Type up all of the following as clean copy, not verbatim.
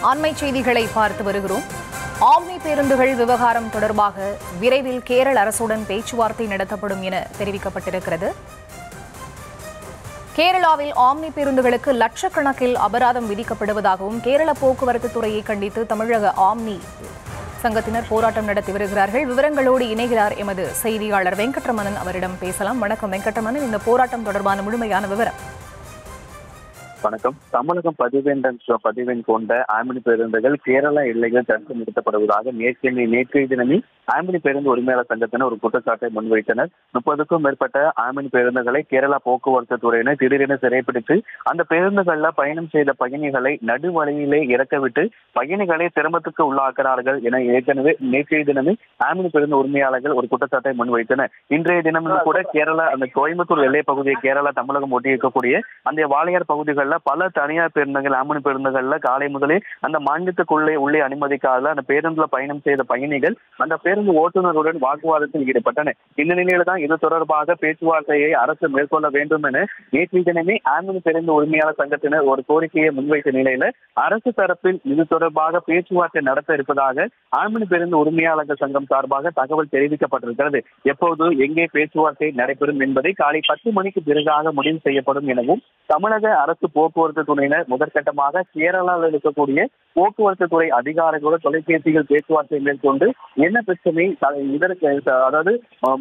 அண்மை செய்திகளை பார்த்து வருகிறோம். ஆம்னி பேருந்துகள் விவகாரம் தொடர்பாக விரைவில் கேரள அரசுடன் பேச்சுவார்த்தை நடத்தப்படும் என தெரிவிக்கப்பட்டிருக்கிறது. கேரளாவில் ஆம்னி பேருந்துகளுக்கு லட்சக்கணக்கில் அபராதம் விதிக்கப்படுவதாகவும் கேரள போக்குவரத்து துறையை கண்டித்து தமிழக ஆம்னி சங்கத்தினர் போராட்டம் நடத்தி வருகிறார்கள். விவரங்களோடு இணைகிறார் எமது செய்தியாளர் வெங்கட்ரமணன். அவரிடம் பேசலாம். வணக்கம் வெங்கட்ரமணன், இந்த போராட்டம் தொடர்பான முழுமையான விவரம். வணக்கம். தமிழகம் பதிவெண் கொண்ட ஆம்னி பேருந்துகள் கேரள எல்லைகள் தடுத்து நிறுத்தப்படுவதாக நேற்றைய தினமே ஆம்னி பேருந்து உரிமையாளர் சங்கத்தினர் ஒரு குற்றச்சாட்டை முன்வைத்தனர். 30க்கும் மேற்பட்ட ஆம்னி பேருந்துகளை கேரளா போக்குவரத்து துறையினர் திடீரென சிறைப்பிடித்து அந்த பேருந்துகள்ல பயணம் செய்த பயணிகளை நடுவழியிலே இறக்கவிட்டு பயணிகளை சிரமத்துக்கு உள்ளாக்கிறார்கள் என ஏற்கனவே நேற்றைய தினமே ஆம்னி பேருந்து உரிமையாளர்கள் ஒரு குற்றச்சாட்டை முன்வைத்தனர். இன்றைய தினமும் கூட கேரளா அந்த கோயம்புத்தூர் எல்லை பகுதியை கேரளா தமிழகம் ஒட்டி இருக்கக்கூடிய அந்த வாளையார் பகுதிகளில் பல தனியார் பேருந்துகள் ஆம்னி பேருந்துகள்ல காலை முதலே அந்த மாநிலத்துக்குள்ளே உள்ளே அனுமதிக்காத அந்த பேருந்துல பயணம் செய்த பயணிகள் அந்த பேருந்து ஓட்டுநருடன் வாக்குவாதத்தில் ஈடுபட்டனர். இந்த நிலையில தான் இது தொடர்பாக பேச்சுவார்த்தையை அரசு மேற்கொள்ள வேண்டும் என நேற்றைய தினமே ஆம்னி பேருந்து உரிமையாளர் சங்கத்தினர் ஒரு கோரிக்கையை முன்வைத்த நிலையில அரசு தரப்பில் இது தொடர்பாக பேச்சுவார்த்தை நடத்த இருப்பதாக ஆம்னி பேருந்து உரிமையாளர்கள் சங்கம் சார்பாக தகவல் தெரிவிக்கப்பட்டிருக்கிறது. எப்போது எங்கே பேச்சுவார்த்தை நடைபெறும் என்பதை காலை 10 மணிக்கு பிறகாக முடிவு செய்யப்படும் எனவும் தமிழக அரசு போக்குவரத்து துறையினர் முதற்கட்டமாக கேரளாவில் இருக்கக்கூடிய போக்குவரத்து துறை அதிகாரிகளோடு தொலைபேசியில் பேச்சுவார்த்தை மேற்கொண்டு என்ன பிரச்சனை இதற்கு அதாவது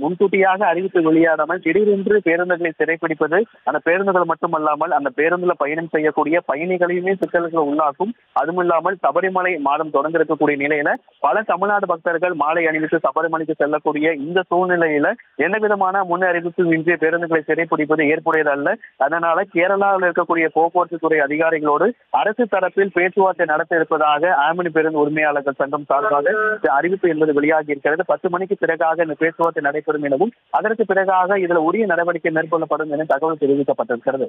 முன்கூட்டியாக அறிவித்து வெளியாடாமல் திடீரென்று பேருந்துகளை சிறைப்பிடிப்பது அந்த பேருந்துகள் மட்டுமல்லாமல் அந்த பேருந்துல பயணம் செய்யக்கூடிய பயணிகளையுமே சிக்கல்களை உள்ளாக்கும். அதுவும் இல்லாமல் சபரிமலை மாதம் தொடங்க இருக்கக்கூடிய நிலையில பல தமிழ்நாடு பக்தர்கள் மாலை அணிவித்து சபரிமலைக்கு செல்லக்கூடிய இந்த சூழ்நிலையில எந்த விதமான முன் அறிவிப்பு இன்றைய பேருந்துகளை சிறைப்பிடிப்பது ஏற்புடையதல்ல. அதனால கேரளாவில் இருக்கக்கூடிய போக்குவரத்து துறை அதிகாரிகளோடு அரசு தரப்பில் பேச்சுவார்த்தை நடத்த இருப்பதாக ஆம்னி பேருந்து உரிமையாளர்கள் சங்கம் சார்பாக அறிவிப்பு என்பது வெளியாகி இருக்கிறது. 10 மணிக்கு பிறகாக இந்த பேச்சுவார்த்தை நடைபெறும் எனவும் அதற்கு பிறகாக இதுல உரிய நடவடிக்கை மேற்கொள்ளப்படும் என தகவல் தெரிவிக்கப்பட்டிருக்கிறது.